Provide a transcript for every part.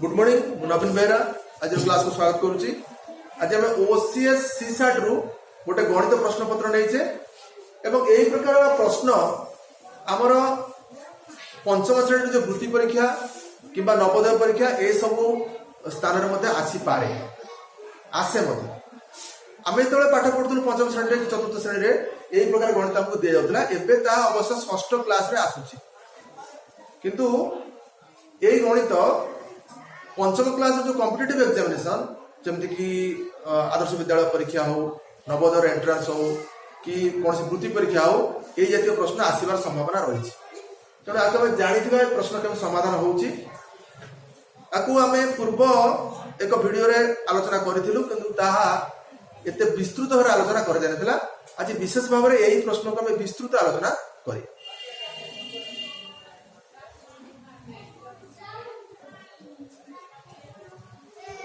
Good morning मु नवीन बेहरा आज class को स्वागत करुच्ची। आज आम ओसीएस सीसाट रु गोटे गणित प्रश्न पत्र नहीं एवं यही प्रकार प्रश्न आमर पंचम श्रेणी जो वृत्ति परीक्षा किंबा नवोदय परीक्षा ए सब स्थान में आसीपे आसे आम जो पाठ पढ़ुलू पंचम श्रेणी चतुर्थ श्रेणी में यही प्रकार गणित आमको दि जाता एवं ता अवश्य षष्ठ क्लास आसूची किंतु यही गणित पंचम क्लास जो कॉम्पिटिटिव एग्जामिनेशन जमती कि आदर्श विद्यालय परीक्षा हो नवोदय एंट्रांस हो कि कौन वृत्ति परीक्षा हो ये जातीय प्रश्न आसबार संभावना रही तेणु आपको जानी प्रश्न केवल समाधान होमें पूर्व एक वीडियो रे आलोचना करूँ कि एते विस्तृत भाव आलोचना कर आज विशेष भाव में यही प्रश्न को आम विस्तृत आलोचना करें।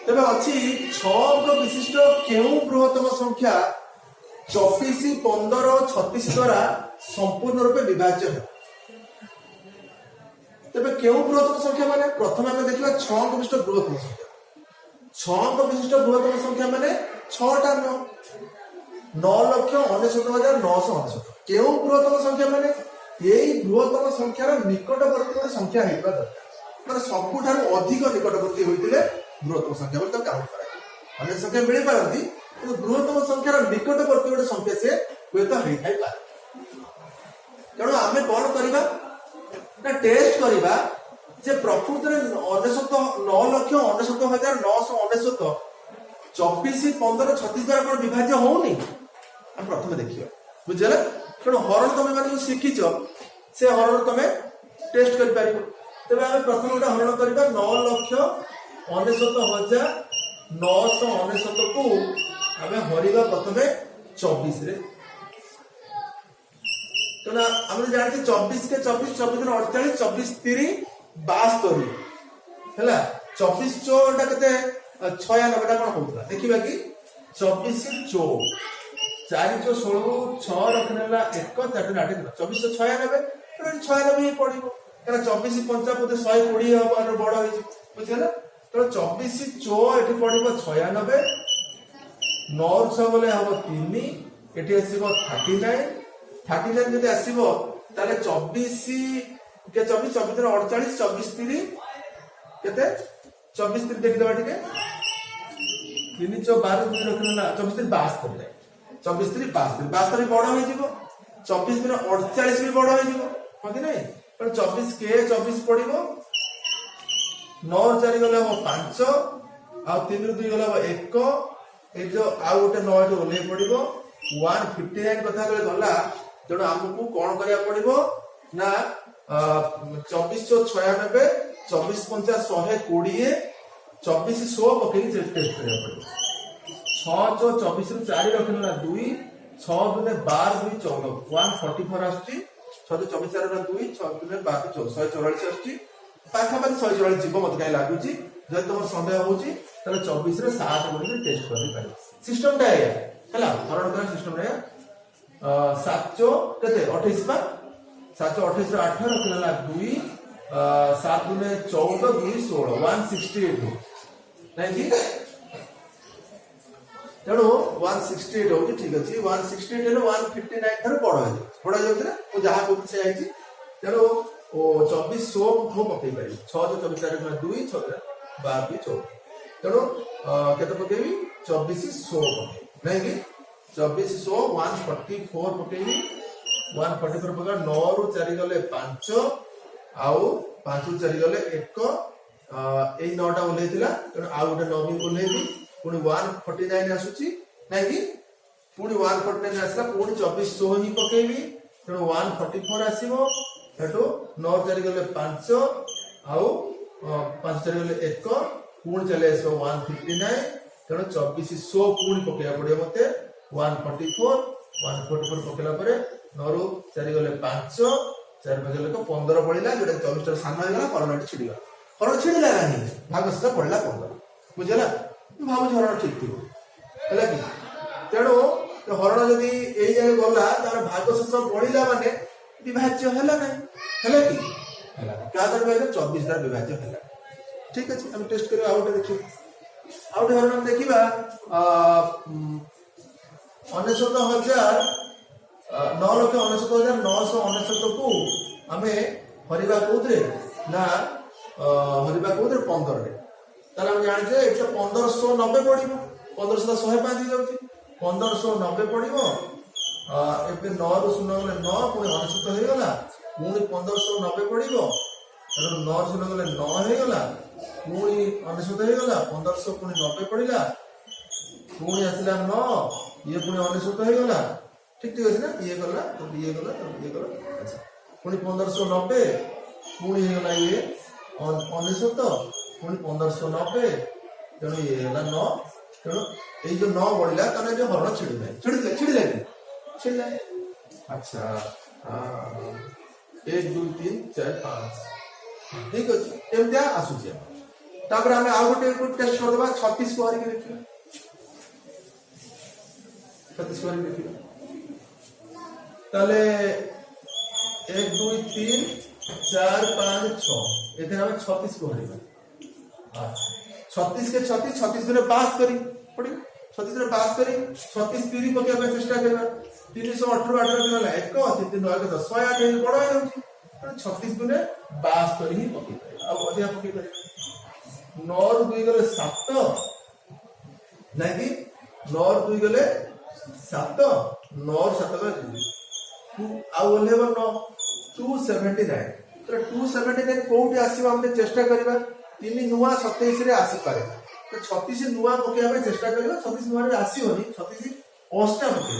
तेज अच्छी 6 विशिष्ट केउ बृहत्तम संख्या 24, 15, 36 द्वारा संपूर्ण रूपे विभाज्य है। तेज केउ बृहत्तम संख्या माने प्रथम आम देखा 6 विशिष्ट बृहत्तम संख्या 6 विशिष्ट बृहत्तम संख्या माने 6टा 9,69,999 केउ बृहत्तम संख्या माने यही बृहत्तम संख्यार निकटवर्ती संख्या होगा दरकार माने सबुठार अधिक निकटवर्ती होते बृहत्तम संख्या बोलते काउंट करा अनेक संख्या मिल पारती बृहत्तम संख्यार निकटवर्ती गोटे संख्या से हुए तो हो पाए तेणु आम कौन करवा टेस्ट करवा जे प्रकृत में 9,69,999 24, 15, 36 द्वारा कौन विभाज्य होनी आम प्रथम देखिए बुझे तेणु हरण तुम मैंने शिखिच से हरण तुम टेस्ट कर तेज आम प्रथम गोटे हरण करवा 9,69,999 को आम हरिवा प्रथम 24 रे तेना आम जानते 24 के 24 24 दिन 48 24 3 72 है 24 चौटा के 96 कौन होता देखा कि 24 चौ 4 चौ 16 6 रखने 1 4 8 24 96 96 ही पड़ो क्या 24 5 बोधे 120 हम बड़ हो बुझे तो 24 चौ ये पड़ो 96 9 6 बोले हम 3 ये आसो 39 जब आसो 24 के 24 24 48 24 3 केते 24 3 देखिदेबा टिके 3 चौ 12 2 रखना 24 3 72 24 3 72 बड़ हो 24 दिन 48 भी बड़ हो कि नहीं 24 के 24 पड़ो 9 4 गले हम 5 आ 3 2 गले हम 1 ये जो आउ गोटे 9 ओल्हे पड़ो 159 कथा गला तेणु आमको कौन करा पड़ो ना 24 चौ 96 24 5 120 24 100 पकड़ टेस्ट करा पड़ो 6 चौ 24 रु 4 रखना 2 6 दुने 12 2 14 144 आसुची 6 24 4 2 6 दुने 12 144 आसुची पाखापाखि 144 जीव मत कहीं लगुच जब तुम सन्देह होची 24 रे 7 बोली टेस्ट कर पारे सिस्टम टा है हरण कर सिस्टम रे 7 चौ केते 28 बा 7 चौ 28 रे 8 रखना 2 7 दुने 14 2 16 168 नहीं कि तेणु 168 हो ठीक अच्छे 168 159 ठार बड़ा जाऊँ जहाँ कहूँ से तेणु 24 100 पकई पारि 6 24 4 2 6 12 14 तेणु केते पकईबी 24 100 पकई नहीं कि 24 100 144 पकईबी 144 पकड़ 9 रु 4 गले 5 आउ 5 रु 4 गले 1 यही 9टा ओल्हे तेणु आउ गोटे 9 भी ओल्हेबी पुणी 149 आसुची नहीं कि पुणी 149 आसला पुणी 24 100 ही पकेबी तेणु 144 आसीबो हेटो 9 4 गले 5 आउ 5 4 गले 1 पुणी चले आसो 159 तेणु 24 100 पुणी पकेया पड़े मते 144 पकेला परे 9 रु 4 गले 5 4 गले 15 पड़िला जोटा 24 टा सामना गला परमानेंट छिड़ीगा हरण छिड़ीला नहीं भाग से पड़ला 15 बुझला भाव हरण ठीक थी है कि तेणु हरण जदि यही जगह गला तार भाग शेष बढ़ला माने विभाज्य है ना कि क्या 24 द्वारा विभाज्य है ठीक अच्छे हम टेस्ट करिया आउट देखिए आउट हरण हम देखिबा 9,99,999 को आमे हरिबा कोदरे ना हरिबा कोदरे 15 रे ताला हम जान जे एटा 1590 पड़िबो 1500 105 ही जाउची 1590 पड़िबो एबे 9 रु 0 गले 9 पुणी 99 हे गला पुणी 1590 पड़िबो 9 0 गले 9 हे गला पुणी 99 हे गला 1500 पुणी 90 पड़िला पुणी आसिला 9 ये पुणी 99 हे गला ठीक ठीक अछि ना ये गला तो ये गला अच्छा पुणी 1590 पुणी हे गला ये 99 पुणी 1590 तेणु ये गला 9 तेणु ए जो 9 बढ़िला तने जो हरण छिड़िला अच्छा 1 2 3 4 5 ठीक अछि एमतिया आसुची तापर हमें आउ गोटे टेस्ट कर देबा 36 को हरि के देखिबा 36 को हरि देखिबा ताले 1 2 3 4 5 6 एथे हमें 36 को हरिबा 36 के 36 दुरे 72 पड़ी 36 दुरे 72 36 3 को के चेष्टा करबा 318 18 दिन ला 1 3 3 9 10 108 हे बड़ हे 36 दुरे 72 ही पकी आ अधिया पकी करे 9 रु 2 गले 7 नहीं 9 रु 2 गले 7 9 रु 7 गले 2 आ ओलेवर 9 279 तो 279 कोठी आसीबा हम चेष्टा करबा 3 नुवा 27 रे आसी पारे तो 36 नुवा पकेया पे चेष्टा करबा 36 नुवा रे आसी होनी 36 ओस्टा पके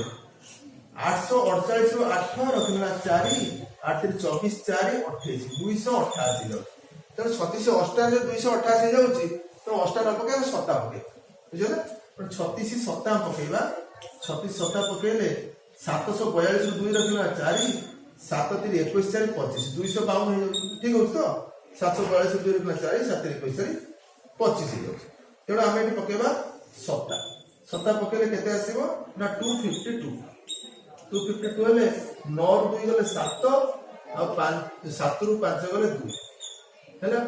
848 रु 8 रखना 4 8 24 4 28 288 लो तो 36 अष्टा जो 288 जाउची तो अष्टा न पके 7 पके बुझो ना 36 7 पकेबा 36 7 पकेले 742 रु 2 रखना 4 7 3 21 4 25 252 हो ठीक हो तो 742 रु 2 रखना 4 7 21 25 हो तेणु आम ये पकेबा 7 पकेले केते आसीबो ना 252 हेले 9 रु 2 गले 7 आ 7 रु 5 गले 2 हैला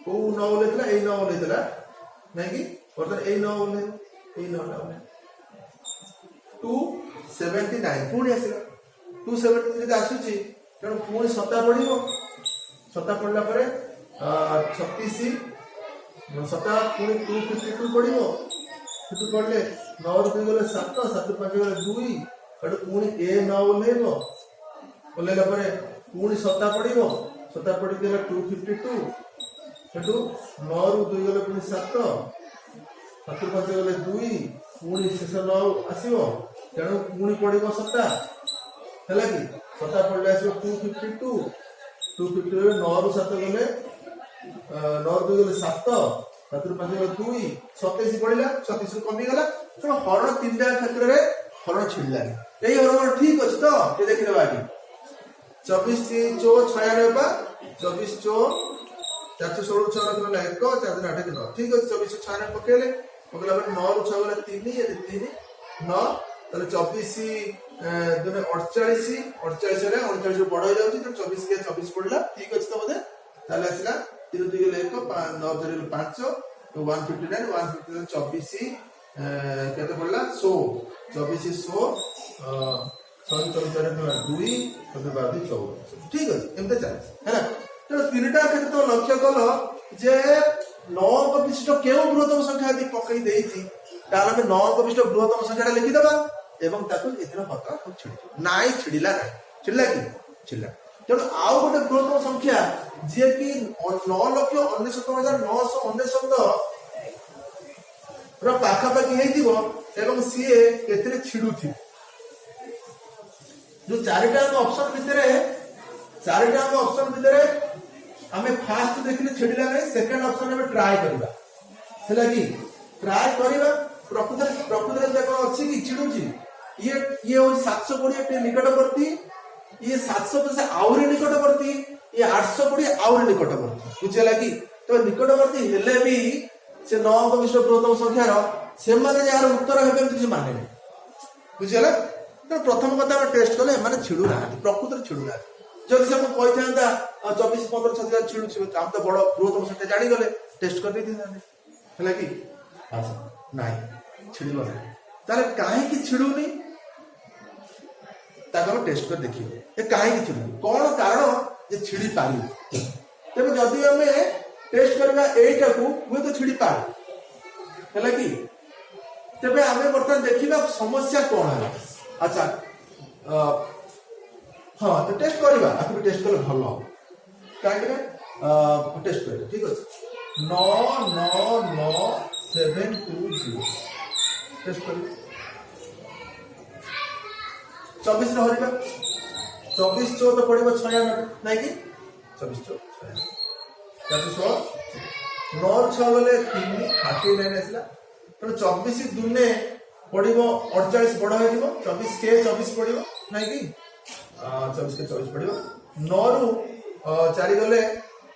को 9 लेतला ए 9 लेतला नहीं कि वर्तमान ए 9 ले ए 9 ले 279 पुणी आसीला 279 जदि आसुची तेणु पुणी 7 पड़िबो 7 पड़ला परे 36 7 पुणी 252 पड़िबो 2 पड़ले 9 रु 2 गले 7 7 रु 5 गले 2 एडु पुणी ए 9 ओलेबो ओलेला परे पुणी 7 पड़िबो 7 पड़ी देला 252 एडु 9 रु 2 गले पुणी 7 7 रु 5 गले 2 पुणी शेष 9 आसीबो तेणु पुणी पड़िबो 7 हैला कि 7 पड़ले आसीबो 252 9 रु 7 गले 9 रु 2 गले 7 7 रु 5 गले 2 27 पड़िला 27 रु कमी गला तो हरण तीनटा क्षेत्र रे हरण छिड़ला एई हरण ठीक अछि तो ये देखि देबा कि 24 चो 96 पा 24 चो 416 6 रखना 1 4 दिन 8 दिन ठीक अछि 24 96 पकेले पकेला पर 9 रु 6 गले 3 ये 3 9 ताले 24 दुने 48 रे 48 बड़ हो जाउची तो 24 के 24 पड़ला ठीक अछि तो बदे ताले आसिला 3 2 गले 1 9 0 5 तो 159 24 केते पड़ला 100 24 100 2 ठीक अछि एमते चले है ना तो तीनटा क्षेत्र तो लक्ष्य कल जे 9 को विशिष्ट केउ बृहत्तम संख्या दि पकई देइछि ताले में 9 को विशिष्ट बृहत्तम संख्याटा लिखि देबा एवं ताकू एथरा हता सब छिड़ी नाइ छिड़िला छिड़ला कि छिड़ला तेणु आउ गोटे बृहत्तम संख्या जे कि 9,99,999 रो पाखा पाखी हेतिबो एवं सीए केतरे छिड़ुथि जो चारिटा ऑप्शन भितरे हमें फास्ट देखिले छिड़िला नै सेकंड ऑप्शन हमें ट्राई करबा हैला कि ट्राई करबा प्रकृति देखो अछि कि छिड़ुची ये हो 720 के निकटवर्ती ये 700 से आउरी निकटवर्ती ये 820 आउरी निकटवर्ती बुझला कि तो निकटवर्ती हेले भी से 9 को विश्व बृहत्तम संख्या रो से माने यार उत्तर हेबे किछ माने नै बुझला तो प्रथम कथा हम टेस्ट कले माने छिड़ु ना प्रकृति छिड़ु ना जब से हम कहि थांदा 24 15 छथिया छिड़ु हम तो बड़ बृहत्तम संख्या जानि गले टेस्ट कर देती है कि अच्छा नहीं छिड़ ना तारे कहीं छिड़ुनी टेस्ट कर देखिए ये कहीं छिड़ुनी कौन कारण जे छिड़ी पारि तेज जदि आम टेस्ट करवा एटा को हुए तो छिड़ी पारि है कि तेज आम बर्तमान देखा समस्या कौन है अच्छा हाँ तो टेस्ट करवा आपको टेस्ट कले भल कहीं टेस्ट कर ठीक अच्छे 999720 टेस्ट कर 24 हरिबा 24 14 पड़ो 96 नहीं कि 24 14 9 6 गले 3 39 आसला तो 24 दुने पड़ो 48 बड़ हो 24 के 24 पड़ो नहीं कि 24 के 24 पड़ो 9 रु 4 गले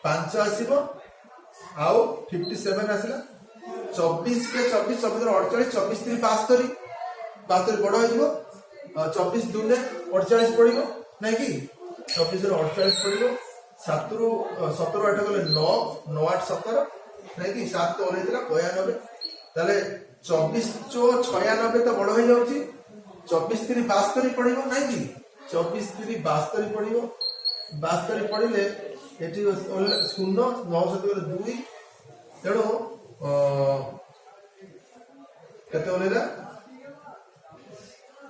5 आसो आउ 57 आसला 24 के 24 24 48 24 3 72 72 बड़ हो 24 दुने 48 पड़ो नहीं कि 24 रू 48 पड़ो 7 रु 17 8 गले 9 9 8 17 नहीं कि 7 तो ओल्हे 92 ताले 24 चो 96 तो बड़ हो जाउची 24 3 72 पड़ो नहीं कि 24 3 72 पड़ो 72 पड़िले एटी शून्य 9 7 2 तेणु केते ओल्हेला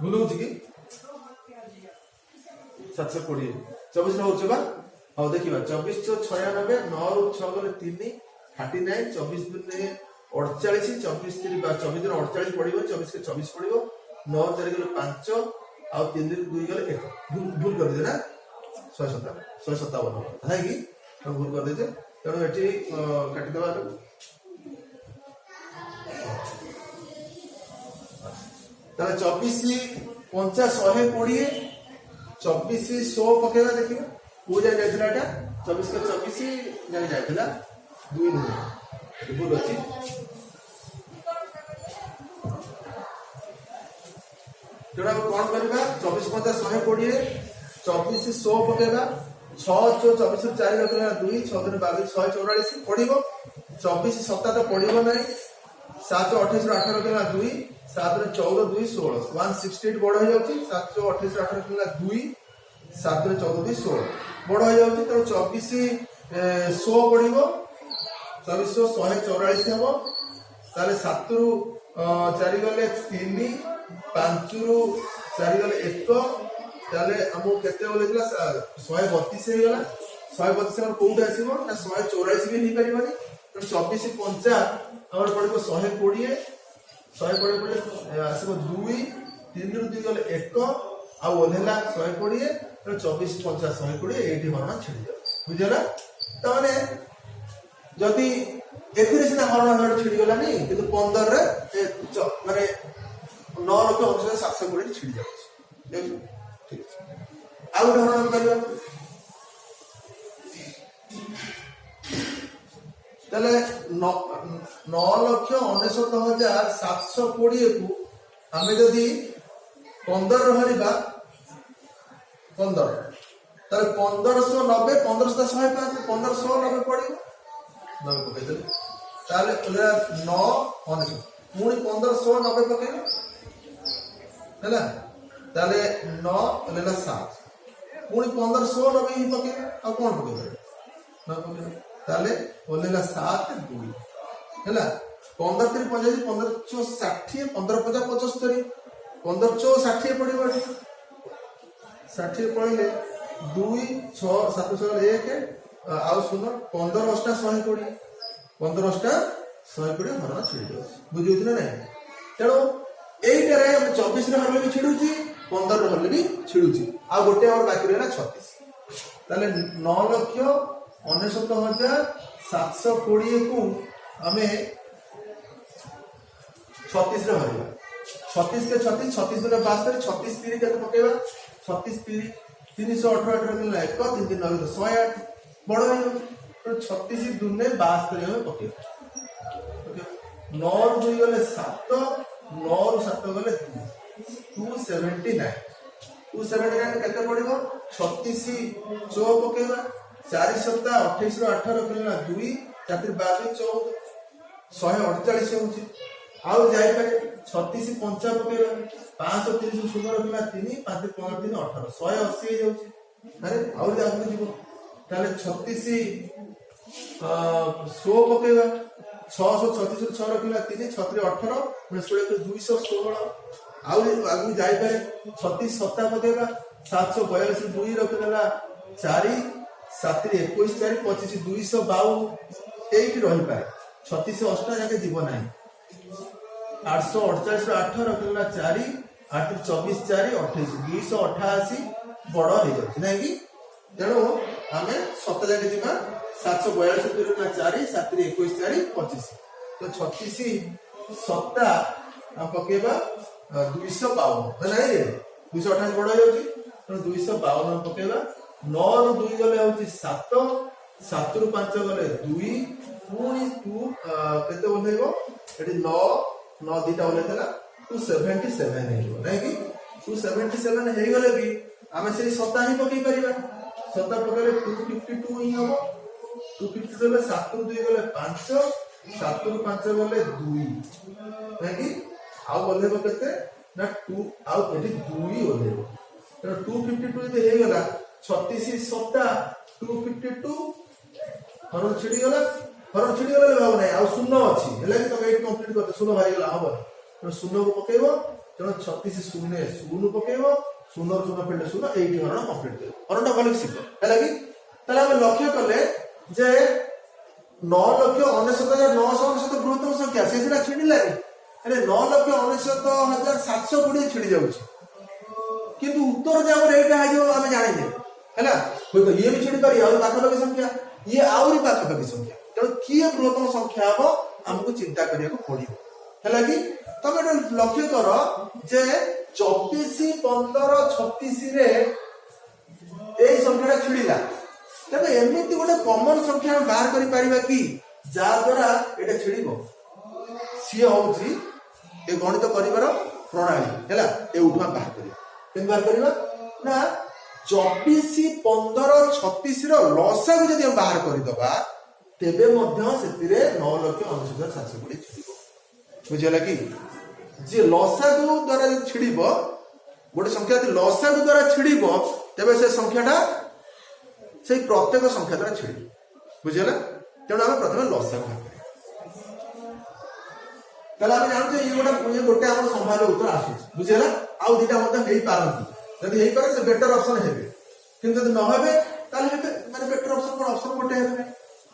भूल कि 720 24 हो हाँ देखा 24 चो 96 9 रु 6 गले 3 39 24 दुने 48 24 3 24 दिन 48 पड़ो 24 के 24 पड़ो 9 4 गले 5 आउ 3 दिन 2 गले 1 भूल कर दे ना 157 है कि भूल कर दे तेणु ये काटिदेवा 24 50 120 24 100 पकेगा देखिए को जाए 24 के 24 जाए जाइला 2 नुहे भूल अच्छी तेणु कौन करवा 24 50 120 24 100 पकेगा 6 चो 24 रु 4 गला 2 6 दिन 22 144 पड़ो 24 7 तो पड़ो ना 7 28 रु 18 गला 2 7 रे 14 2 16 168 बड़ हो जाउची 7 जो 28 18 किला 2 7 रे 14 2 16 बड़ हो जाउची तो 24 100 पड़िबो 24 144 हेबो ताले 7 रु 4 गले 3 5 रु 4 गले 1 ताले हमो केते बोलेला 132 हे गला 132 हमर कोउट आसीबो ना 184 भी नहीं परिबानी तो 24 50 हमर पड़िबो 120 100 पड़े आसो 2 3 रु 2 गले 1 आ ओल्हेला 120 तो 24 50 120 एठी हरण छिड़ी जा बुझला त माने जदी एथिरे सिना हरण हरण छिड़ी गला नहीं किंतु 15 रे माने 9 लक्ष 720 छिड़ी जा ठीक आ हरण करबा तले 9,69,720 को आमे जदि 15 हरिबा 15 ताले 1590 1505 1590 पड़िबो 9 पके दे ताले 9 19 पुणी 1590 पके हैला ताले 9 लेला 7 पुणी 1590 ही पके आ कोन पके 9 पके ताले ओलेला 7 2 हैला 15 3 55 15 चो 60 15 50 75 15 चो 60 पड़िबो 60 पड़िले 2 6 7 6 1 आउ सुनो 15 8 120 15 8 120 हरण छिड़ी बुझियो ना नहीं तेणु एइटा रे हम 24 रे हरले भी छिड़ुची 15 रे हरले भी छिड़ुची आ गोटे और बाकी रहला 36 ताले 9,69,720 को हमें 36 रे हरिबा 36 के 36 36 दुने 72 36 3 केते पकेबा 36 3 318 18 के 1 3 3 9 108 बड़ हो तो 36 दुने 72 में पकेबा ओके 9 रु 2 गले 7 9 रु 7 गले 279 केते पड़िबो 36 चो पकेबा 4 सप्ताह 28 रु 18 किलो 2 ଚାରି 22 14 148 ହଉଛି। ଆଉ ଯାଇପାରେ 36 5 ପକେଇବା 530 ଶୂନ ରଖିବା 3 5 3 18 180 ହେଇଯାଉଛି। ଆରେ ଆଉ ଆଗକୁ ଯିବ ତାହେଲେ 36 100 ପକେଇବା 636 6 ରଖିଲା 3 6 18 216। ଆଉ ଆଗକୁ ଯାଇପାରେ 36 7 ପକେଇବା 742 2 ରଖିଦେଲା 4 7 21 4 25 252 ଏଇଠି ରହିପାରେ 36 8 ଯାକେ ଯିବ ନାହିଁ। 848 8 ରଖିଦେଲା 4 8 24 4 28 288 ବଡ ହେଇଯାଉଛି ନାଇଁ କି। ତେଣୁ ଆମେ 7 ଯାକେ ଯିବା 742 4 7 21 4 25 ତ 36 7 ପକେଇବା 252 ନାଇଁ 228 ବଡ ହେଇଯାଉଛି ତେଣୁ 252 ପକେଇବା। 9 ରୁ 2 ଗଲେ ହଉଛି 7 7 ରୁ 5 ଗଲେ 2 ପୁଣି କେତେ ଓହ୍ଲେଇବ ଏଠି 9 9 ଦିଟା ଓହ୍ଲେଇଥିଲା 277 ହେଇଯିବ ନାଇଁ କି। 277 ହେଇଗଲେ ବି ଆମେ ସେଇ 7 ହିଁ ପକେଇ ପାରିବା। 7 ପକେଇଲେ 252 ହିଁ ହବ। 252 ଗଲେ 7 ରୁ 2 ଗଲେ 5 7 ରୁ 5 ଗଲେ 2 ନାଇଁ କି। ଆଉ ଓହ୍ଲେଇବ କେତେ ନା 2 ଆଉ ଏଠି 2 ଓହ୍ଲେଇବ ତେଣୁ 252 ଯଦି ହେଇଗଲା 36 7 252 ହରଣ ଛିଡ଼ିଗଲା ଭାବ ନାହିଁ ଆଉ ଶୂନ ଅଛି ହେଲେ ବି ତମେ ଏଇଠି କମ୍ପ୍ଲିଟ୍ କରିଛ ଶୂନ ବାହାରିଗଲା ହବନି ତେଣୁ ଶୂନକୁ ପକେଇବ ତେଣୁ 36 ଶୂନ ଶୂନ ପକେଇବ ଶୂନ ଶୂନ ଫେରିଲେ ଶୂନ ଏଇଠି ହରଣ କମ୍ପ୍ଲିଟ୍ କରିବ ହରଣଟା ଭଲ ଶିଖ ହେଲା କି। ତାହେଲେ ଆମେ ଲକ୍ଷ୍ୟ କଲେ ଯେ 9,99,999 ବୃହତ୍ତମ ସଂଖ୍ୟା ସେ ସିନା ଛିଡ଼ିଲାନି ହେଲେ 9,99,720 ଛିଡ଼ି ଯାଉଛି କିନ୍ତୁ ଉତ୍ତର ଯେ ଆମର ଏଇଟା ହେଇଯିବ ଆମେ ଜାଣିନେ ହେଲା। ହୁଏତ ଇଏ ବି ଛିଡ଼ି ପାରି ଆହୁରି ପାଖାପାଖି ସଂଖ୍ୟା ଇଏ ଆହୁରି ପାଖାପାଖି ସଂଖ୍ୟା ତେଣୁ କିଏ ବୃହତ୍ତମ ସଂଖ୍ୟା ହବ ଆମକୁ ଚିନ୍ତା କରିବାକୁ ପଡିବ ହେଲା କି। ତମେ ଏଟା ଲକ୍ଷ୍ୟ କର ଯେ 24 15 36 ରେ ଏଇ ସଂଖ୍ୟାଟା ଛିଡ଼ିଲା ତେବେ ଏମିତି ଗୋଟେ କମନ ସଂଖ୍ୟା ଆମେ ବାହାର କରିପାରିବା କି ଯାହା ଦ୍ୱାରା ଏଇଟା ଛିଡ଼ିବ। ସିଏ ହଉଛି ଏ ଗଣିତ କରିବାର ପ୍ରଣାଳୀ ହେଲା। ଏଉଠୁ ଆମେ ବାହାର କରିବା କେମିତି ବାହାର କରିବା ନା 24 15 36 ର ଲସାଗୁ ଯଦି ଆମେ ବାହାର କରିଦବା ତେବେ ମଧ୍ୟ ସେଥିରେ 9,99,720 ଛିଡ଼ିବ ବୁଝିଗଲା କି। ଯେ ଲସାଗୁ ଦ୍ୱାରା ଯଦି ଛିଡ଼ିବ ଗୋଟେ ସଂଖ୍ୟା ଯଦି ଲସାଗୁ ଦ୍ୱାରା ଛିଡ଼ିବ ତେବେ ସେ ସଂଖ୍ୟାଟା ସେଇ ପ୍ରତ୍ୟେକ ସଂଖ୍ୟା ଦ୍ୱାରା ଛିଡ଼ିବ ବୁଝିଗଲା। ତେଣୁ ଆମେ ପ୍ରଥମେ ଲସାଗୁ ବାହାର କରିବା ତାହେଲେ ଆମେ ଜାଣୁଛେ ଇଏ ଗୋଟେ ଆମର ସମ୍ଭାବ୍ୟ ଉତ୍ତର ଆସୁଛି ବୁଝିଗଲା। ଆଉ ଦିଟା ମଧ୍ୟ ହେଇପାରନ୍ତି ଯଦି ହେଇପାରେ ସେ ବେଟର ଅପସନ ହେବେ କିନ୍ତୁ ଯଦି ନ ହେବେ ତାହେଲେ ମାନେ ବେଟର ଅପସନ କଣ ଅପସନ ଗୋଟେ ହେବେ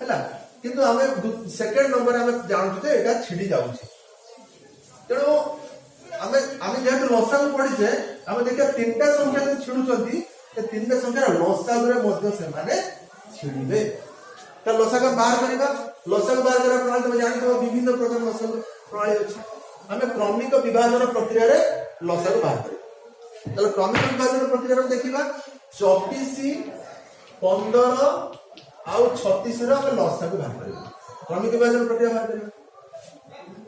ହେଲା। କିନ୍ତୁ ଆମେ ସେକେଣ୍ଡ ନମ୍ବର ଆମେ ଜାଣୁଛୁ ଯେ ଏଇଟା ଛିଡ଼ି ଯାଉଛି ତେଣୁ ଆମେ ଯେହେତୁ ଲସାଗୁ ପଢିଛେ ଆମେ ଦେଖିବା 3ଟା ସଂଖ୍ୟା ଯଦି ଛିଡୁଛନ୍ତି ସେ 3ଟା ସଂଖ୍ୟାର ଲସାଗୁରେ ମଧ୍ୟ ସେମାନେ ଛିଡ଼ିବେ। ତ ଲସାଗୁ ବାହାର କରିବା ଲସାଗୁ ବାହାର କରିବା ପ୍ରଣାଳୀ ତମେ ଜାଣିଥିବ ବିଭିନ୍ନ ପ୍ରକାର ଲସାଗୁ ପ୍ରଣାଳୀ ଅଛି। ଆମେ କ୍ରମିକ ବିଭାଜନ ପ୍ରକ୍ରିୟାରେ ଲସାଗୁ ବାହାର କରିବା। ତାହେଲେ କ୍ରମିକ ବିଭାଜନ ପ୍ରକ୍ରିୟାରେ ଦେଖିବା 24 15 ଆଉ 36 ର ଆମେ ଲସାଗୁ ବାହାର କରିବା। କ୍ରମିକ ବିଭାଜନ ପ୍ରକ୍ରିୟା ବାହାର କରିବା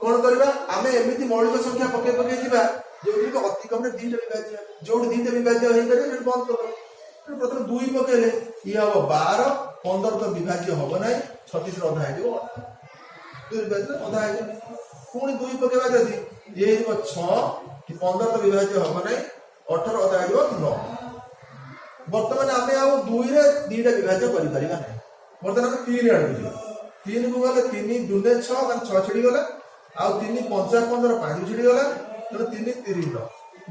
କଣ କରିବା ଆମେ ଏମିତି ମୌଳିକ ସଂଖ୍ୟା ପକେଇ ଯିବା ଯୋଉଠି ଅତିକମରେ 2ଟା ବିଭାଜ୍ୟ ଯୋଉଠି 2ଟା ବିଭାଜ୍ୟ ହେଇପାରିବ ସେଠି ବନ୍ଦ କରିଦେବା। ପ୍ରଥମେ 2 ପକେଇଲେ ଇଏ ହବ 12 15 ତ ବିଭାଜ୍ୟ ହବ ନାହିଁ 36 ର ଅଧା ହେଇଯିବ 2 ବିଭାଜ୍ୟ ଅଧା ହେଇଯିବ। ପୁଣି 2 ପକେଇବା ଯଦି ଇଏ ହେଇଯିବ 6 15 ତ ବିଭାଜ୍ୟ ହବ ନାହିଁ 18 ଅଧା ହେଇଯିବ 9। ବର୍ତ୍ତମାନ ଆମେ ଆଉ 2 ରେ 2ଟା ବିଭାଜ୍ୟ କରିପାରିବା ନାହିଁ ବର୍ତ୍ତମାନ ଆମେ 3 ଆଡକୁ ଯିବା 3 କୁ ଗଲେ 3 2 6 ମାନେ 6 ଛିଡ଼ିଗଲା ଆଉ 3 5 15 5 ଛିଡ଼ିଗଲା ତେଣୁ 3 30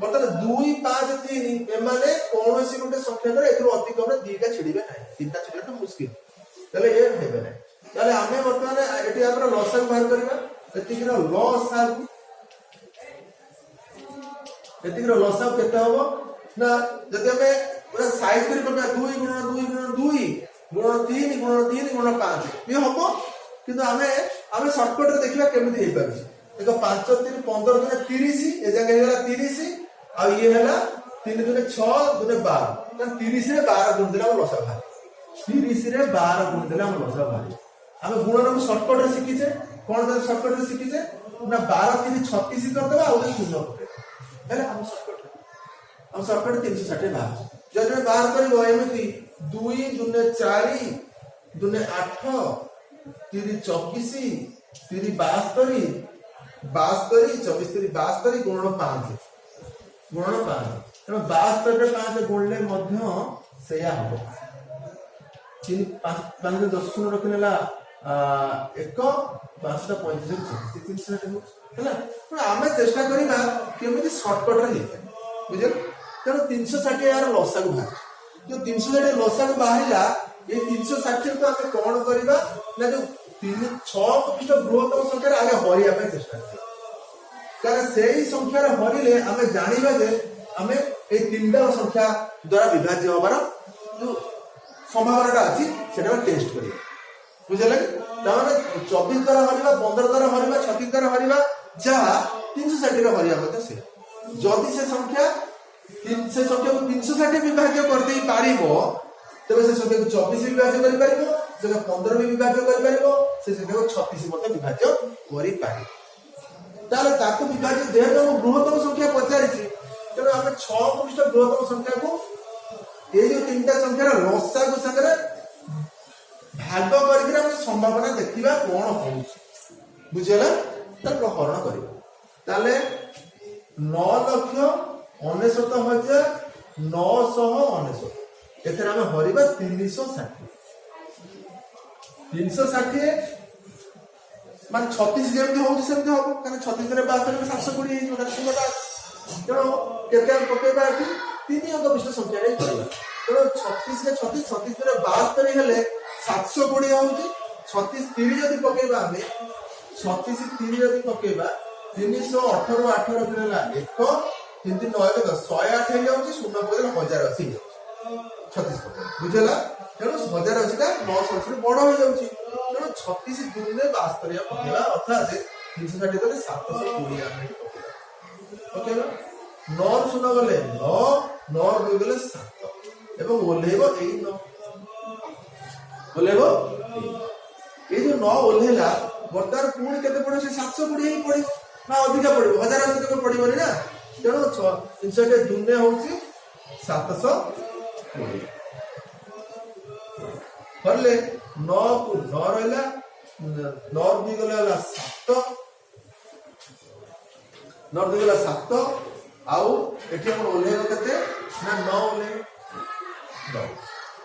ବର୍ତ୍ତମାନ 2 5 3 ଏମାନେ କୌଣସି ଗୋଟେ ସଂଖ୍ୟା ଦ୍ୱାରା ଏଥିରୁ ଅତିକମରେ 2ଟା ଛିଡ଼ିବେ ନାହିଁ 3ଟା ଛିଡ଼ିବା ମୁସ୍କିଲ ତାହେଲେ ଏ ହେବେ ନାହିଁ। ତାହେଲେ ଆମେ ବର୍ତ୍ତମାନ ଏଠି ଆମର ଲସାଗୁ ବାହାର କରିବା ଏତିକିର ଲସାଗୁ କେତେ ହବ ନା ଯଦି ଆମେ ପୁରା ସାଇଜ କରି ପକେଇବା 2 × 2 × 2 ଗୁଣ 3 ଗୁଣ 3 ଗୁଣ 5 ବି ହବ କିନ୍ତୁ ଆମେ ସର୍ଟକଟ ରେ ଦେଖିବା କେମିତି ହେଇପାରୁଛି। ଦେଖ 5 3 15 ଦୁନେ 30 ଏ ଜାଗା ହେଇଗଲା 30 ଆଉ ଇଏ ହେଲା 3 ଦୁନେ 6 ଦୁନେ 12 ତାହେଲେ 30 ରେ 12 ଗୁଣ ଦେଲେ ଆମ ଲସାଗୁ ବାହାରିବ 30 ରେ 12 ଗୁଣ ଦେଲେ ଆମ ଲସାଗୁ ବାହାରିବ। ଆମେ ଗୁଣନକୁ ସର୍ଟକଟ ରେ ଶିଖିଛେ କଣ ସର୍ଟକଟ ରେ ଶିଖିଛେ ନା 12 3 36 କରିଦେବା ଆଉ ଗୋଟେ ଶୂନ ପକେଇବା ହେଲା ଆମ ସର୍ଟକଟ 360 ବାହାରୁଛି। ଯଦି ବାହାର କରିବ ଏମିତି 2 ଦୁନେ 4 ଦୁନେ 8 ତିରି 24 ତିରି 72 72 24 ତିରି 72 ଗୁଣନ 5 ତେଣୁ 72 ରେ 5 ଗୁଣିଲେ ମଧ୍ୟ ସେଇଆ ହବ। 5 10 ଶୂନ ରଖିନେଲା 1 5 35 360 ହେଲା। ଆମେ ଚେଷ୍ଟା କରିବା କେମିତି ସର୍ଟକଟ ରେ ହେଇଥାଏ ବୁଝିଲ। ତେଣୁ 360 ୟାର ଲସାଗୁ ବାହାରିଲା। ଯୋଉ 360 ଲସାଗୁ ବାହାରିଲା এই 360 କୁ ଆମେ କଣ କରିବା ନା ଯୋଉ 6 କୁ ବୃହତ୍ତମ ସଂଖ୍ୟାରେ ଆগে ହରିବା ପାଇଁ ଚେଷ୍ଟା କରିବା। କାରଣ ସେଇ ସଂଖ୍ୟାରେ ହରିଲେ ଆମେ ଜାଣିବା ଯେ ଆମେ এই ତିନିଟା ସଂଖ୍ୟା ଦ୍ୱାରା ବିଭାଜ୍ୟ ହବାର ଯୋଉ ସମ୍ଭାବନାଟା ଅଛି ସେଟା ଟେଷ୍ଟ କରିବା ବୁଝିଲେ କି। ତାମାନେ 24 ଦ୍ୱାରା ହରିବା 15 ଦ୍ୱାରା ହରିବା 36 ଦ୍ୱାରା ହରିବା ଯାହା 360 ରେ ହରିବା କଥା ସେ ଯଦି ସେ ସଂଖ୍ୟାକୁ 360 ବିଭାଜ୍ୟ କରିଦେଇ ପାରିବ ତେବେ ସେ ସଂଖ୍ୟାକୁ 24 ବିଭାଜ୍ୟ କରିପାରିବ, ସେ 15 ବି ବିଭାଜ୍ୟ କରିପାରିବ, ସେ ସଂଖ୍ୟାକୁ 36 ମଧ୍ୟ ବିଭାଜ୍ୟ କରିପାରିବ। ତାହେଲେ ତାକୁ ବିଭାଜ୍ୟ ଯେହେତୁ ମୁଁ ବୃହତ୍ତମ ସଂଖ୍ୟା ପଚାରିଛି ତେଣୁ ଆମେ 6 କୁ ବୃହତ୍ତମ ସଂଖ୍ୟାକୁ এই ଯୋଉ ତିନିଟା ସଂଖ୍ୟାର ଲସାଗୁ ସାଙ୍ଗରେ ଭାଗ କରିକି ଆମେ ସମ୍ଭାବନା ଦେଖିବା କଣ ହଉଛି ବୁଝିଗଲା। ତାକୁ ହରଣ କରିବା ତାହେଲେ 9,69,999 ଏଥିରେ ଆମେ ହରିବା 360 ମାନେ 36 ଯେମିତି ହଉଛି ସେମିତି ହବ କାରଣ 36 ରେ 72 720 ହେଇଯିବ ତାର ସୀମାଟା। ତେଣୁ କେତେ ଆମେ ପକେଇବା ଏଠି 3 ଅଙ୍କ ବିଶିଷ୍ଟ ସଂଖ୍ୟା ନେଇ କରିବା। ତେଣୁ 36 ରେ 36 ରେ 72 ହେଲେ 720 ହଉଛି। 36 3 ଯଦି ପକେଇବା ଆମେ 36 3 ଯଦି ପକେଇବା 318 ରୁ 8 ରଖିଲା 1 3 9 108 ହେଇଯାଉଛି 0 ପକେଇଲେ 1080 ହେଇଯାଉଛି 36 ପକେଇବା ବୁଝିଲା। ତେଣୁ 1080 ଟା 980 ବଡ ହେଇଯାଉଛି। ତେଣୁ 36 ଦୁନେ 72 ପକେଇବା ଅର୍ଥାତ୍ 360 ଦେଲେ 720 ଆମେ ପକେଇବା। 9 0 ଗଲେ 9 9 2 ଗଲେ 7 ଏବଂ ଓହ୍ଲେଇବ ଏଇ 9 ଓହ୍ଲେଇବ ଏଇ ଯୋଉ 9 ଓହ୍ଲେଇଲା ବର୍ତ୍ତମାନ ପୁଣି କେତେ ପଡିବ ସେ 720 ହିଁ ପଡିବ ନା ଅଧିକା ପଡିବ 1080 କେବେ ପଡିବନି ନା। ତେଣୁ 360 ଦୁନେ ହଉଛି 720 करले 9 को 9 रहला 9 भी गला 7 9 भी गला 7 आउ एठी हम ओलेबो कते ना 9 ओले 9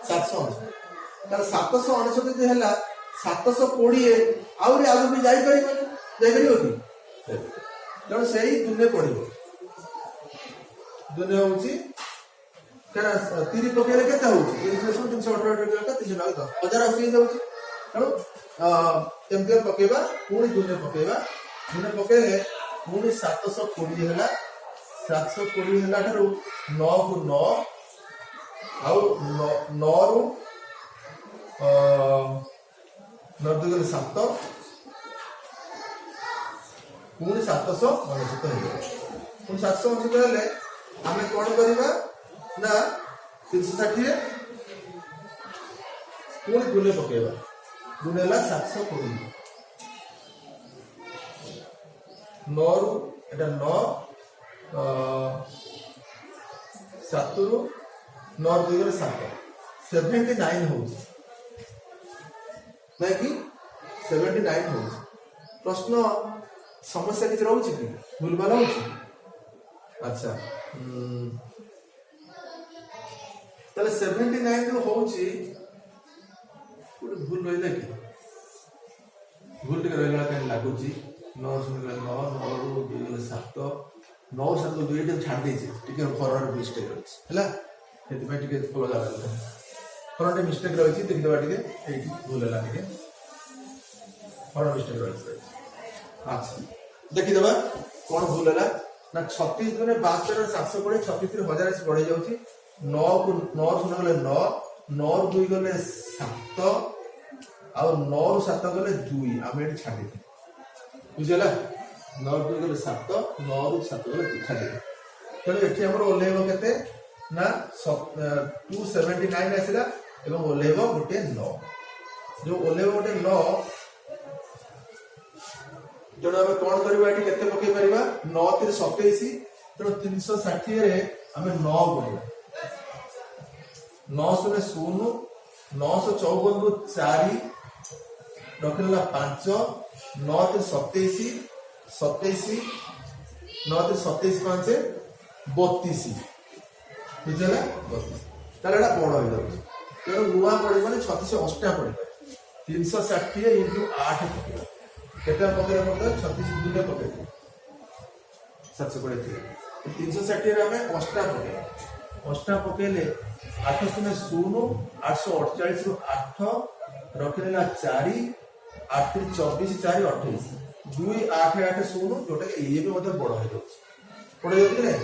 700 तर 799 जे हला 720 आउरी आगु भी जाई परिबो कि जण सेही दुने पड़िबो दुने होउची कारण 3 पकेले केते होउची 318 390 1080 जाउची तेणु एमती पकेबा पुणी दुने पकेबा दुने पकेले पुणी 720 ହେଲା 720 ହେଲା ठारू 9 को 9 आउ 9 रु 9 दुगले 7 पुणी 799 ହେଇଯିବ। पुणी 799 ହେଲେ ଆମେ कोन करिबा ना 360 पुणी दुने पकेबा दुने ला 720 9 रु एटा 9 7 रु 9 दुगले 7 79 होउची नहीं कि 79 होउची। प्रश्न समस्या किछ रहउची कि भूलभाल होउची। अच्छा ताले 79 जो होउची पुरो भूल रहिला कि भूल टिके रहिला कान लागुची 9 सुनला 9 9 रु 7 9 7 2 टे छाड़ देछि टिके फॉरवर्ड मिस्टेक रहछि हला एति में टिके फॉलो जाला फॉरवर्ड मिस्टेक रहछि देखि दबा टिके एति भूल होला टिके फॉरवर्ड मिस्टेक रहछि। अच्छा देखि दबा कोन भूल होला ना 36 दुने 72 720 36 रे 1080 बढ़े जाउची 9 को 9 सुना गले 9 9 रु 2 गले 7 और 9 रु 7 गले 2 आमे एठी छाडी दे बुझला 9 रु 2 गले 7 9 रु 7 गले 2 छाडी दे। तने एठी हमर ओलेबो केते ना 279 आसीला एवं ओलेबो गोटे 9 जो ओलेबो गोटे 9 जण हम कोन करबा एठी केते पके परिबा 9 3 27 तो 360 रे हमें 9 गुणिबा 9 0 954 रु 4 रखिला 5 9 3 27 27 9 3 27 5 32 बुझला 32 ताले एटा बड़ हो जाउछ तेरो नुआ पड़े माने 36 8 पड़े 360 into 8 पकेला केटा पकेला मतलब 36 दुले पकेला 720 360 रे हमें 8 पकेला 8 पकेले 8 शून्य 0 848 रु 8 रखिला 4 8 3 24 4 28 2 8 8 0 जोटा कि ये भी मतलब बड़ हो जाउछ बड़ हो जाउछ नै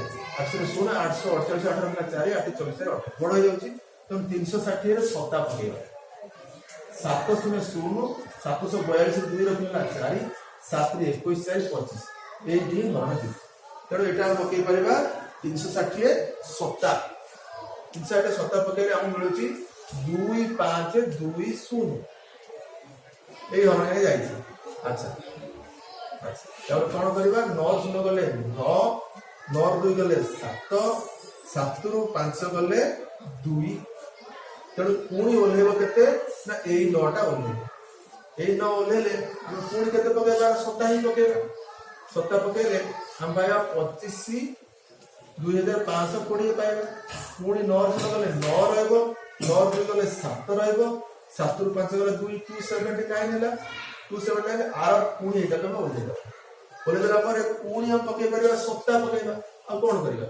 800 848 8 रखिला 4 8 24 4 8 बड़ हो जाउछ तो 360 रे 7 पकेला 7 शून्य 0 742 2 रखिला 4 7 3 21 4 25 ए डी हरण दी तेरो एटा हम पके परिबा 360 7 360 7 पकेले हम मिलुची 2 5 2 0 ए हरण रे जाई अच्छा अच्छा अब कोन करबा 9 0 गले 9 9 2 गले 7 7 रु 5 गले 2 तेणु पुणी ओल्हेब केते ना एई 9टा ओल्हेब एई 9 ओल्हेले हम पुणी केते पकेबा 7 ही पकेबा 7 पकेले हम पाया 25 2520 पाइबा पुणी 9 गले 9 रहबो 9 2 गले 7 रहबो 7 रु 5 गले 2 279 ହେଲା 279 आर पुणी एटा पे ओल्हेबा ओल्हेला पर पुणी हम पके परिबा 7 पकेबा अब कोन करिबा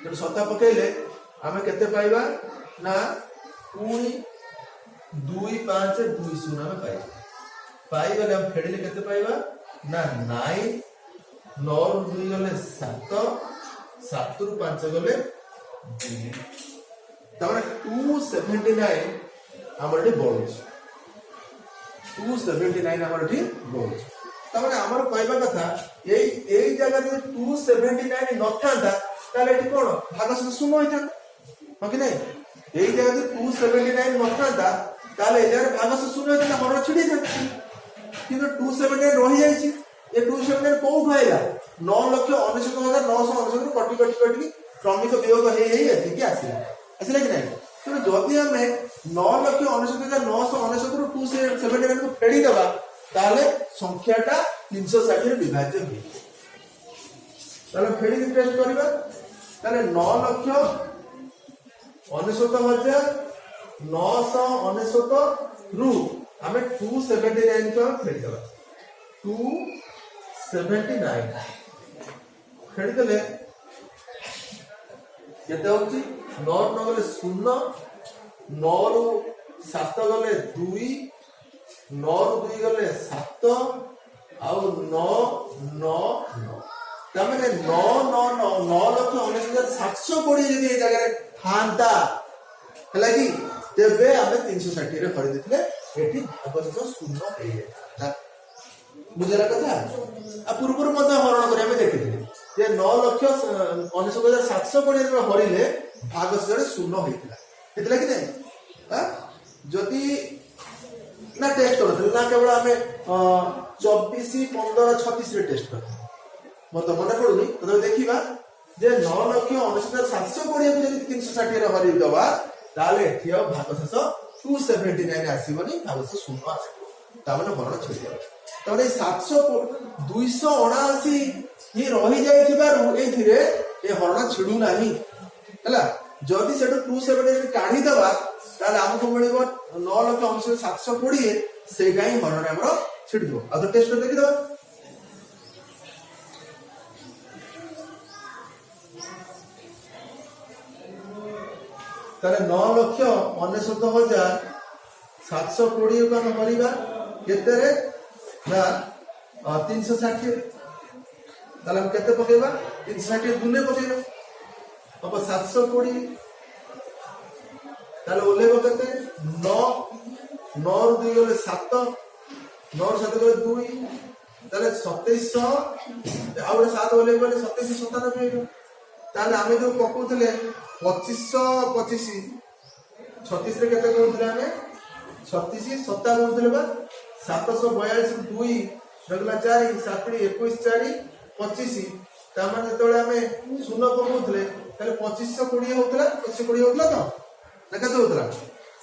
जब 7 पकेले आमे केते पाइबा ना पुणी 2 5 2 0 में पाई गले हम फेडिले केते पाइबा ना 9 9 रु 2 गले 7 7 रु 5 गले 2 तमने 279 हमर डी बोलछ 279 हमर डी बोलछ तमने हमर पाइबा कथा एई जगह रे 279 नथांदा ताले एटी कोन भाग से शून्य होइता हो कि नहीं एई जगह रे 279 नथांदा ताले एजार भाग से शून्य होइता हरण छिडी जा किंतु 279 रहि जाईची ए 279 कोउ भाइला 9,99,999 कटि कटि कटि क्रमिक वियोग हे एति आसीला आसीला कि नहीं तो जदि हमें 9,99,999 रु 279 को फेडी देबा ताले संख्याटा 360 रे विभाज्य होई ताले फेडी टेस्ट करबा ताले 9,99,999 रु हमें 279 को फेडी देबा 279 फेडी देले केते होची 9 9 गले 0 9 रु 7 गले 2 9 रु 2 गले 7 आउ 9 9 तमने 9 9 9 9,19,720 जदी ए जगह रे थांता हला कि तेबे हमें 360 रे खरी देथिले एठी अवश्य शून्य हे था बुझला कथा आ पूर्व मध्य हरण करे हमें देखिथिले जे 9,19,720 रे हरिले भागस्य रे शून्य होइतिला हेतला कि नहीं हां जदी ना टेस्ट करथि ना केवल हमें 24 15 36 रे टेस्ट करथि मत मने पड़ुनी तो देखिबा जे 9,19,720 को जदी 360 रे हरि दबा ताले एठियो भागशेष 279 आसीबनी भागशेष शून्य आसीबो तामने हरण छुई जाय तबे 279 ही रही जाइथिबारु एथिरे ए हरण छिडू नाही हला जदी सेटो 270 काढी दबा ताले हमको मिलिबो 9,19,720 सेटा ही हरण हमरो छिडबो आ तो टेस्ट देखि दबा ताले 9,69,720 को हम करिबा केते रे ना 360 ताले हम केते पकेबा 360 दुने पकेबा अब 720 ताले ओलेबो केते 9 9 रु 2 गले 7 9 रु 7 गले 2 ताले 2700 आउरे 7 ओलेबो 2797 हेबो ताले आमे जो पकोथले 2525 36 रे केते कहउथले हमें 36 7 कहउथले बा 742 2 रगला 4 7 21 4 25 तामा जेतोले हमें शून्य कहउथले ताले 2520 होतला 2520 होतला तो ना केते होतला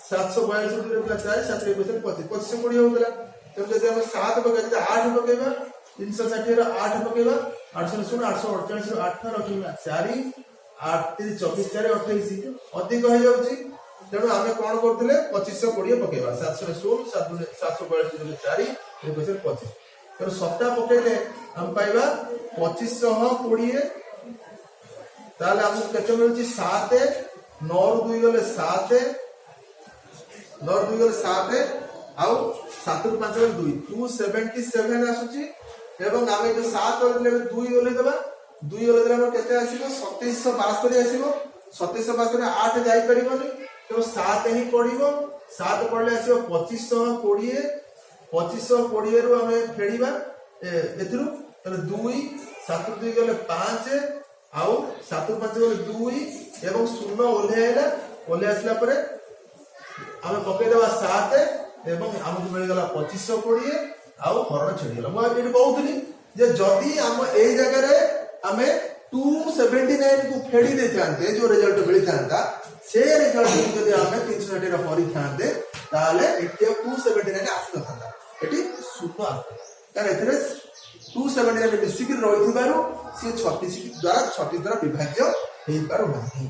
742 4 7 25 25 होगा तो जब हम 7 पकेबा 8 पकेबा 360 रो 8 पकेबा 816 848 रो 8 रखिबा 4 8 3 24 4 28 अधिक हो जाउची तेणु आमे कोन करथिले 2520 पकेबा 716 742 4 25 तेणु सप्ताह पकेले हम पाइबा 2520 ताले हमको केते मिलुची 7 9 ରୁ 2 गले 7 9 ରୁ 2 गले 7 आउ 7 ରୁ 5 गले 2 277 आसुची एवं आमे जो 7 गले 2 गले देबा 2 गले देला हमर केते आसीबो 2772 आसीबो 2772 8 जाई परिबोनी तो 7 ही पड़िबो 7 पड़ले आसीबो 2520 2520 ରୁ ଆମେ ଫେଡ଼ିବା ଏଥିରୁ ତାହେଲେ 2 7 ରୁ 2 ଗଲେ 5 आउ 7 ରୁ 5 गले 2 एवं 0 ओले आसला परे आमे पके देबा 7 एवं हमको मिल गला 2520 आउ हरण छेडी गला म एठी कहउतली जे जदी हम ए जगह रे हमें 279 को फेडी दे थांते जो रिजल्ट मिली थांता से रिजल्ट जदी हमें 360 रे हरि थांते ताले एठी 279 आसी थांता एठी सुतो आसी कारण एथरे 279 मिसिक रहिथिबारु से 36 द्वारा विभाज्य हेई पारु नाही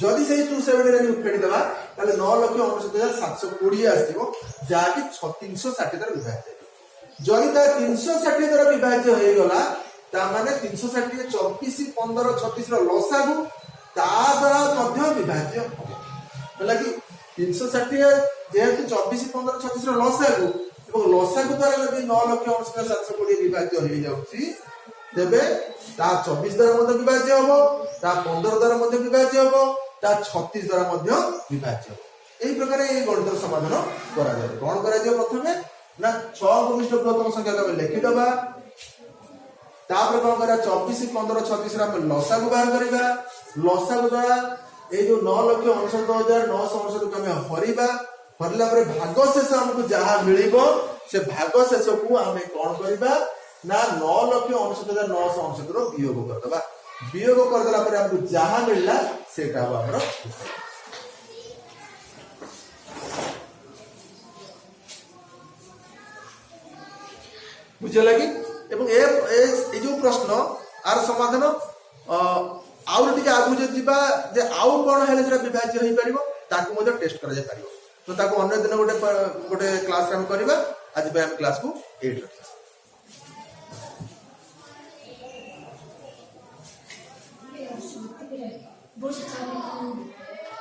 जदि से 279 फेडी देबा ताले 9,69,720 आसीबो जाकी 360 द्वारा विभाज्य जदि ता 360 द्वारा विभाज्य हेई गला ता माने 360 24 15 36 रो लसागु ता द्वारा मध्य विभाज्य होला कि 360 जेहेतु 24 15 36 रो लसागु এবং লসাগু দ্বারা যদি 9,69,720 বিভাজ্য হয়ে যাଉଛି তেবে তা 24 দ্বারা মধ্যে বিভাজ্য হবে তা 15 দ্বারা মধ্যে বিভাজ্য হবে তা 36 দ্বারা মধ্যে বিভাজ্য হবে এই প্রকারে এই গণিতের সমাধান করা যাবে কোন করা যাবে প্রথমে না 6 ঘনিষ্ঠ বৃহত্তম সংখ্যাকে আমি লিখি দেবা তারপরে কোন করা 24 15 36 রে আমি লসাগু বাହାର করিবা লসাগু দ্বারা এই যে 9,69,969 কে আমি হরিবা हरला परे भाग शेष हमको जहा मिलिबो से भाग शेष को हमें कोन करबा ना 9,69,969 रो वियोग कर दबा वियोग कर देला परे हमको जहा मिलला सेटा हमरो बुझे लगी एवं ए जो प्रश्न आर समाधान आउ टिके आगु जे जिबा जे आउ कोन हेले जरा विभाज्य होई परिबो ताकू मजे टेस्ट करा जाय परिबो तो ताको अन्य दिन गोटे क्लास रे हम करबा आज पे हम क्लास को 8 रखिबा Bolsa